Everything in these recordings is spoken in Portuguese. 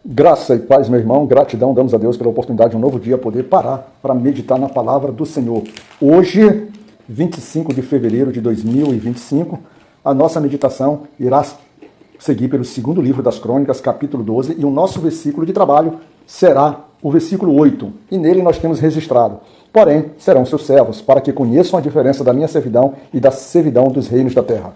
Graça e paz, meu irmão, gratidão damos a Deus pela oportunidade de um novo dia poder parar para meditar na palavra do Senhor. Hoje, 25 de fevereiro de 2025, a nossa meditação irá seguir pelo segundo livro das Crônicas, capítulo 12, e o nosso versículo de trabalho será o versículo 8, e nele nós temos registrado: porém, serão seus servos, para que conheçam a diferença da minha servidão e da servidão dos reinos da terra.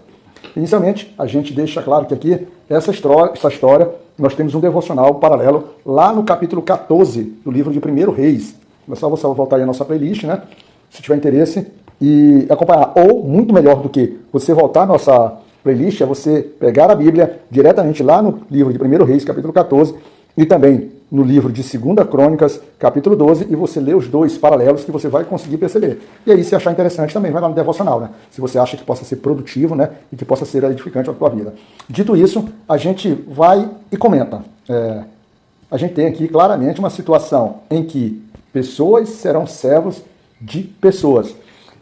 Inicialmente, a gente deixa claro que aqui, essa história, nós temos um devocional paralelo lá no capítulo 14 do livro de 1 Reis. É só você voltar aí a nossa playlist, né? Se tiver interesse, e acompanhar. Ou, muito melhor do que você voltar a nossa playlist, é você pegar a Bíblia diretamente lá no livro de 1 Reis, capítulo 14, e também no livro de 2 Crônicas, capítulo 12, e você lê os dois paralelos que você vai conseguir perceber. E aí, se achar interessante, também vai lá no devocional, né? Se você acha que possa ser produtivo, né? E que possa ser edificante para a tua vida. Dito isso, a gente vai e comenta. A gente tem aqui claramente uma situação em que pessoas serão servos de pessoas.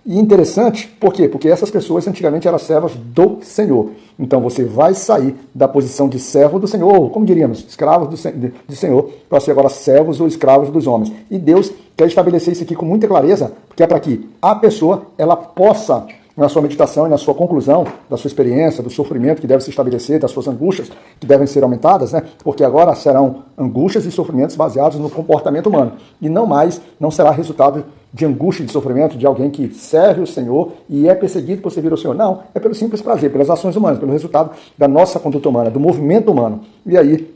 E interessante, por quê? Porque essas pessoas antigamente eram servas do Senhor. Então você vai sair da posição de servo do Senhor, como diríamos, escravos do Senhor, para ser agora servos ou escravos dos homens. E Deus quer estabelecer isso aqui com muita clareza, porque é para que a pessoa ela possa, na sua meditação e na sua conclusão da sua experiência, do sofrimento que deve se estabelecer, das suas angústias que devem ser aumentadas, né? Porque agora serão angústias e sofrimentos baseados no comportamento humano. E não será resultado de angústia e de sofrimento de alguém que serve o Senhor e é perseguido por servir o Senhor. Não, é pelo simples prazer, pelas ações humanas, pelo resultado da nossa conduta humana, do movimento humano. E aí,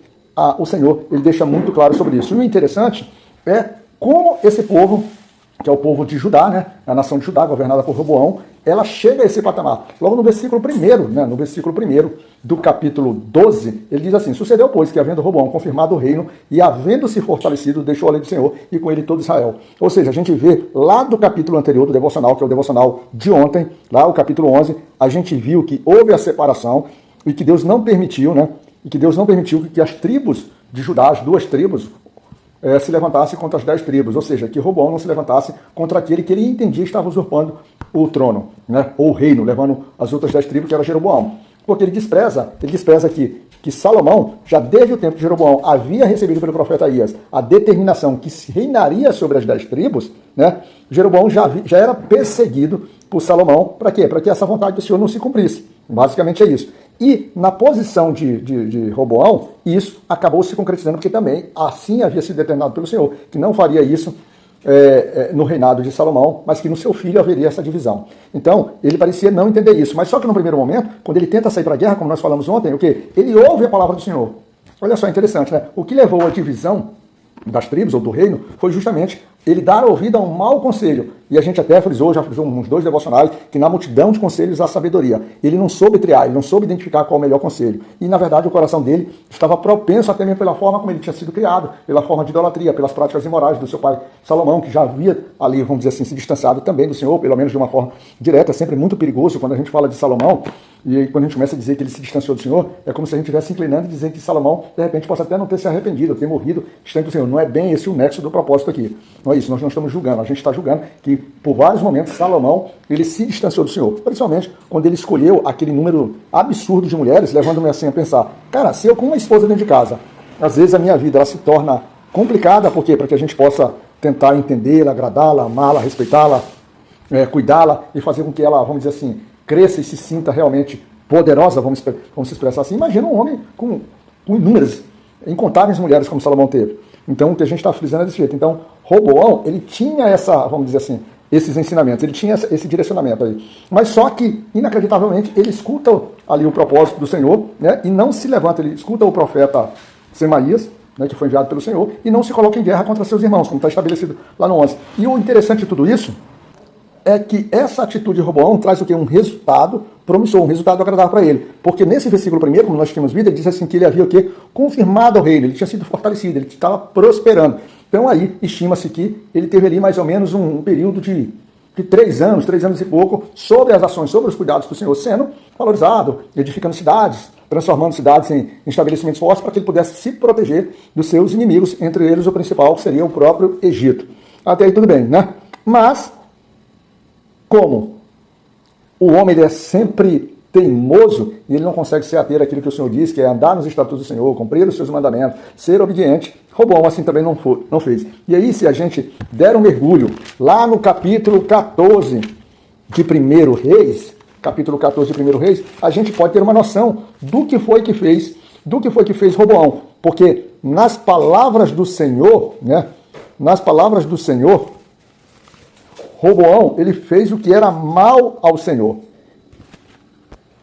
o Senhor, ele deixa muito claro sobre isso. E o interessante é como esse povo, que é o povo de Judá, né, a nação de Judá, governada por Roboão, ela chega a esse patamar. Logo no versículo 1, né, no versículo 1 do capítulo 12, ele diz assim: sucedeu, pois, que havendo Roboão confirmado o reino e havendo-se fortalecido, deixou a lei do Senhor e com ele todo Israel. Ou seja, a gente vê lá do capítulo anterior do devocional, que é o devocional de ontem, lá o capítulo 11, a gente viu que houve a separação e que Deus não permitiu, né, e que Deus não permitiu que as tribos de Judá, as duas tribos, se levantasse contra as 10 tribos, ou seja, que Roboão não se levantasse contra aquele que ele entendia estava usurpando o trono, né, ou o reino, levando as outras 10 tribos, que era Jeroboão. Porque ele despreza que Salomão, já desde o tempo de Jeroboão, havia recebido pelo profeta Aías a determinação que se reinaria sobre as 10 tribos, né, Jeroboão já era perseguido por Salomão, para quê? Para que essa vontade do Senhor não se cumprisse. Basicamente é isso. E na posição de Roboão, isso acabou se concretizando, porque também assim havia sido determinado pelo Senhor, que não faria isso no reinado de Salomão, mas que no seu filho haveria essa divisão. Então, ele parecia não entender isso. Mas só que no primeiro momento, quando ele tenta sair para a guerra, como nós falamos ontem, o quê? Ele ouve a palavra do Senhor. Olha só, interessante, né? O que levou à divisão das tribos ou do reino foi justamente ele dar ouvido a um mau conselho. E a gente até já frisou uns 2 devocionais, que na multidão de conselhos há sabedoria. Ele não soube triar, ele não soube identificar qual é o melhor conselho. E na verdade o coração dele estava propenso até mesmo pela forma como ele tinha sido criado, pela forma de idolatria, pelas práticas imorais do seu pai Salomão, que já havia ali, vamos dizer assim, se distanciado também do Senhor, pelo menos de uma forma direta. É sempre muito perigoso quando a gente fala de Salomão, e quando a gente começa a dizer que ele se distanciou do Senhor, é como se a gente estivesse inclinando e dizendo que Salomão, de repente, possa até não ter se arrependido, ter morrido distante do Senhor. Não é bem esse o nexo do propósito aqui. Não é isso, nós não estamos julgando, a gente está julgando que, por vários momentos, Salomão, ele se distanciou do Senhor. Principalmente quando ele escolheu aquele número absurdo de mulheres, levando-me assim a pensar: cara, se eu com uma esposa dentro de casa, às vezes a minha vida ela se torna complicada, por quê? Para que a gente possa tentar entendê-la, agradá-la, amá-la, respeitá-la, cuidá-la e fazer com que ela, vamos dizer assim, cresça e se sinta realmente poderosa, vamos se expressar assim. Imagina um homem com inúmeras, incontáveis mulheres como Salomão teve. Então, o que a gente está frisando é desse jeito. Então, Roboão, ele tinha vamos dizer assim, esses ensinamentos, ele tinha esse direcionamento aí. Mas só que, inacreditavelmente, ele escuta ali o propósito do Senhor, né, e não se levanta, ele escuta o profeta Semaías, né, que foi enviado pelo Senhor, e não se coloca em guerra contra seus irmãos, como está estabelecido lá no 11. E o interessante de tudo isso é que essa atitude de Roboão traz o quê? Um resultado promissor, um resultado agradável para ele. Porque nesse versículo 1, como nós tínhamos visto, ele diz assim que ele havia o quê? Confirmado ao reino, ele tinha sido fortalecido, ele estava prosperando. Então aí estima-se que ele teve ali mais ou menos um período de 3 anos e pouco, sobre as ações, sobre os cuidados do Senhor, sendo valorizado, edificando cidades, transformando cidades em estabelecimentos fortes para que ele pudesse se proteger dos seus inimigos, entre eles o principal seria o próprio Egito. Até aí tudo bem, né? Mas como o homem ele é sempre teimoso e ele não consegue se ater àquilo que o Senhor diz, que é andar nos estatutos do Senhor, cumprir os seus mandamentos, ser obediente, Roboão assim também não fez. E aí, se a gente der um mergulho lá no capítulo 14 de 1 Reis, capítulo 14 de 1 Reis, a gente pode ter uma noção do que foi que fez Roboão. Porque nas palavras do Senhor, né? Nas palavras do Senhor, Roboão, ele fez o que era mal ao Senhor.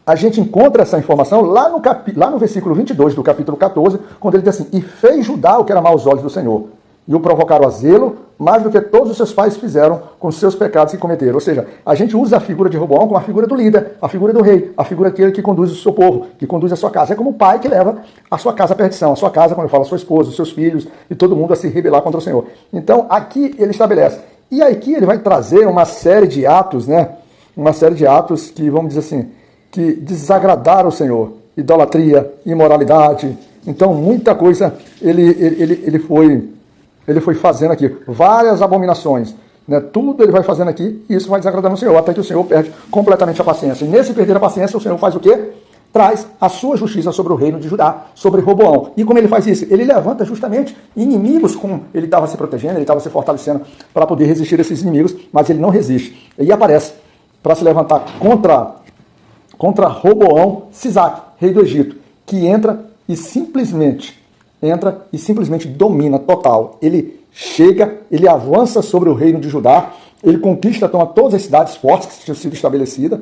A gente encontra essa informação lá no versículo 22 do capítulo 14, quando ele diz assim, e fez Judá o que era mal aos olhos do Senhor, e o provocaram a zelo, mais do que todos os seus pais fizeram com os seus pecados que cometeram. Ou seja, a gente usa a figura de Roboão como a figura do líder, a figura do rei, a figura daquele que conduz o seu povo, que conduz a sua casa. É como o pai que leva a sua casa à perdição, a sua casa, quando eu falo a sua esposa, os seus filhos e todo mundo a se rebelar contra o Senhor. Então, aqui ele estabelece. E aqui ele vai trazer uma série de atos, né? Uma série de atos que, vamos dizer assim, que desagradaram o Senhor. Idolatria, imoralidade. Então, muita coisa ele foi fazendo aqui. Várias abominações. Né? Tudo ele vai fazendo aqui e isso vai desagradando o Senhor, até que o Senhor perde completamente a paciência. E nesse perder a paciência, o Senhor faz o quê? Traz a sua justiça sobre o reino de Judá, sobre Roboão. E como ele faz isso? Ele levanta justamente inimigos, como ele estava se protegendo, ele estava se fortalecendo para poder resistir a esses inimigos, mas ele não resiste. E aparece para se levantar contra Roboão, Sisaque, rei do Egito, que entra e simplesmente domina total. Ele chega, ele avança sobre o reino de Judá, ele conquista, toma todas as cidades fortes que tinham sido estabelecidas.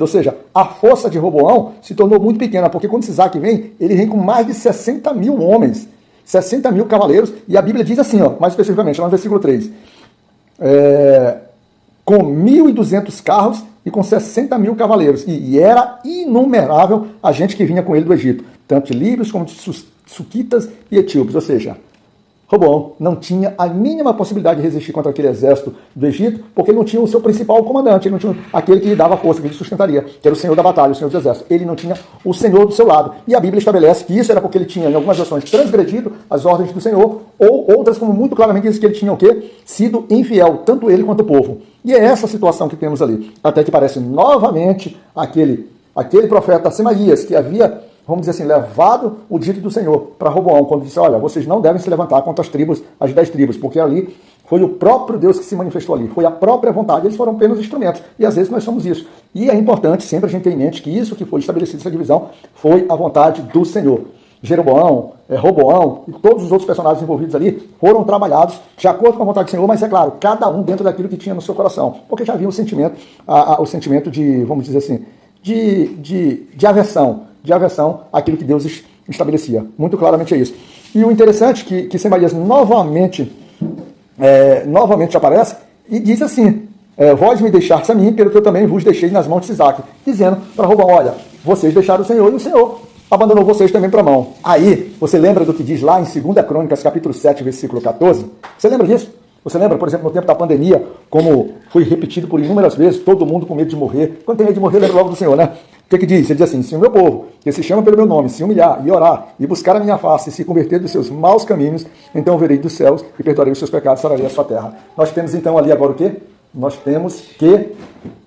Ou seja, a força de Roboão se tornou muito pequena, porque quando Sisaque vem, ele vem com mais de 60 mil homens, 60 mil cavaleiros, e a Bíblia diz assim, ó, mais especificamente, lá no versículo 3, com 1.200 carros e com 60 mil cavaleiros, e era inumerável a gente que vinha com ele do Egito, tanto de líbios como de suquitas e etíopes, ou seja, Roboão não tinha a mínima possibilidade de resistir contra aquele exército do Egito, porque ele não tinha o seu principal comandante, ele não tinha aquele que lhe dava força, que lhe sustentaria, que era o Senhor da batalha, o Senhor dos exércitos. Ele não tinha o Senhor do seu lado. E a Bíblia estabelece que isso era porque ele tinha, em algumas versões, transgredido as ordens do Senhor, ou outras, como muito claramente diz que ele tinha o quê? Sido infiel, tanto ele quanto o povo. E é essa situação que temos ali. Até que parece novamente aquele profeta Semaías, que havia, vamos dizer assim, levado o dito do Senhor para Roboão, quando disse, olha, vocês não devem se levantar contra as tribos, as 10 tribos, porque ali foi o próprio Deus que se manifestou ali, foi a própria vontade, eles foram apenas instrumentos, e às vezes nós somos isso. E é importante sempre a gente ter em mente que isso que foi estabelecido, essa divisão, foi a vontade do Senhor. Jeroboão, Roboão e todos os outros personagens envolvidos ali foram trabalhados de acordo com a vontade do Senhor, mas é claro, cada um dentro daquilo que tinha no seu coração, porque já havia o sentimento de, vamos dizer assim, de aversão àquilo que Deus estabelecia. Muito claramente é isso. E o interessante é que Semaías novamente aparece e diz assim, vós me deixaste a mim, pelo que eu também vos deixei nas mãos de Sisaque, dizendo para Roboão, olha, vocês deixaram o Senhor e o Senhor abandonou vocês também para a mão. Aí, você lembra do que diz lá em 2 Crônicas, capítulo 7, versículo 14? Você lembra disso? Você lembra, por exemplo, no tempo da pandemia, como foi repetido por inúmeras vezes, todo mundo com medo de morrer. Quando tem medo de morrer, lembra logo do Senhor, né? O que diz? Ele diz assim, se o meu povo, que se chama pelo meu nome, se humilhar e orar, e buscar a minha face, e se converter dos seus maus caminhos, então eu verei dos céus e perdoarei os seus pecados, sararei a sua terra. Nós temos então ali agora o quê? Nós temos que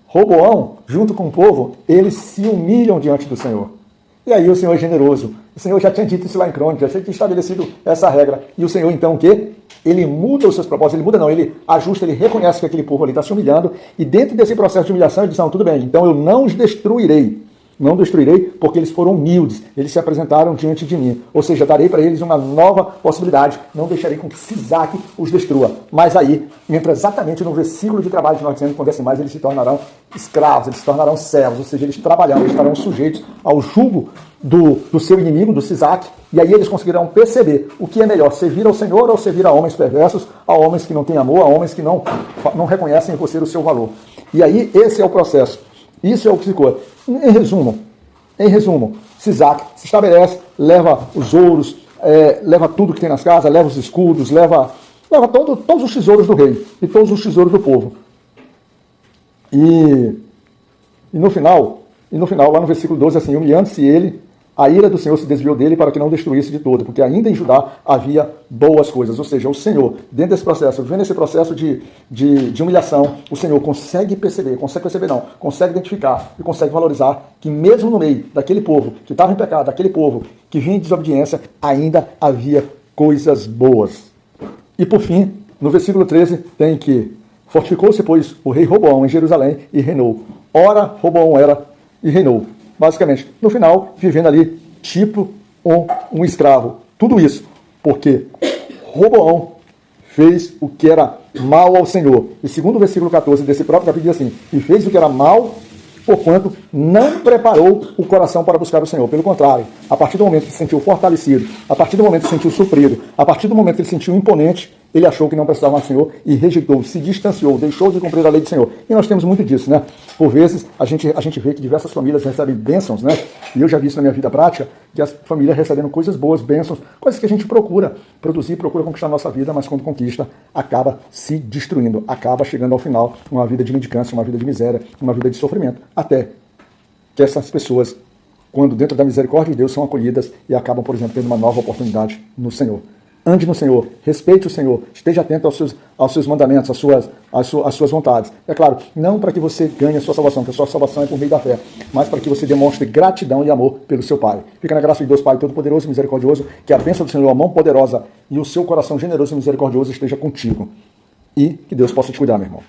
Roboão, junto com o povo, eles se humilham diante do Senhor. E aí o Senhor é generoso. O Senhor já tinha dito isso lá em Crônicas, já tinha estabelecido essa regra. E o Senhor, então, o quê? Ele muda os seus propósitos, ele ajusta, ele reconhece que aquele povo ali está se humilhando, e dentro desse processo de humilhação, ele diz, não, tudo bem, então eu não os destruirei, porque eles foram humildes, eles se apresentaram diante de mim, ou seja, darei para eles uma nova possibilidade, não deixarei com que Sisaque os destrua. Mas aí, entra exatamente no versículo de trabalho que nós dizemos, quando é assim, mais eles se tornarão escravos, eles se tornarão servos, ou seja, eles trabalharão, eles estarão sujeitos ao jugo do seu inimigo, do Sisaque, e aí eles conseguirão perceber o que é melhor, servir ao Senhor ou servir a homens perversos, a homens que não têm amor, a homens que não reconhecem em você o seu valor. E aí esse é o processo, isso é o que ficou. Em resumo, Sisaque se estabelece, leva os ouros, leva tudo que tem nas casas, leva os escudos, leva todos os tesouros do rei e todos os tesouros do povo. E no final, lá no versículo 12, assim, humilhando-se ele A ira do Senhor se desviou dele para que não destruísse de todo, porque ainda em Judá havia boas coisas. Ou seja, o Senhor, dentro desse processo, vivendo esse processo de humilhação, o Senhor consegue consegue identificar e consegue valorizar que mesmo no meio daquele povo que estava em pecado, daquele povo que vinha em desobediência, ainda havia coisas boas. E por fim, no versículo 13, tem que fortificou-se, pois, o rei Roboão em Jerusalém e reinou. Ora, Roboão era e reinou. Basicamente, no final, vivendo ali tipo um escravo. Tudo isso porque Roboão fez o que era mal ao Senhor. E segundo o versículo 14 desse próprio capítulo, diz assim: e fez o que era mal, porquanto não preparou o coração para buscar o Senhor. Pelo contrário, a partir do momento que se sentiu fortalecido, a partir do momento que se sentiu suprido, a partir do momento que ele se sentiu imponente, ele achou que não precisava mais do Senhor e rejeitou, se distanciou, deixou de cumprir a lei do Senhor. E nós temos muito disso, né? Por vezes, a gente vê que diversas famílias recebem bênçãos, né? E eu já vi isso na minha vida prática, que as famílias recebendo coisas boas, bênçãos, coisas que a gente procura produzir, procura conquistar na nossa vida, mas quando conquista, acaba se destruindo, acaba chegando ao final uma vida de mendicância, uma vida de miséria, uma vida de sofrimento. Até que essas pessoas, quando dentro da misericórdia de Deus, são acolhidas e acabam, por exemplo, tendo uma nova oportunidade no Senhor. Ande no Senhor, respeite o Senhor, esteja atento aos seus mandamentos, às suas vontades. É claro, não para que você ganhe a sua salvação, porque a sua salvação é por meio da fé, mas para que você demonstre gratidão e amor pelo seu Pai. Fica na graça de Deus, Pai Todo-Poderoso e Misericordioso, que a bênção do Senhor, a mão poderosa e o seu coração generoso e misericordioso esteja contigo. E que Deus possa te cuidar, meu irmão.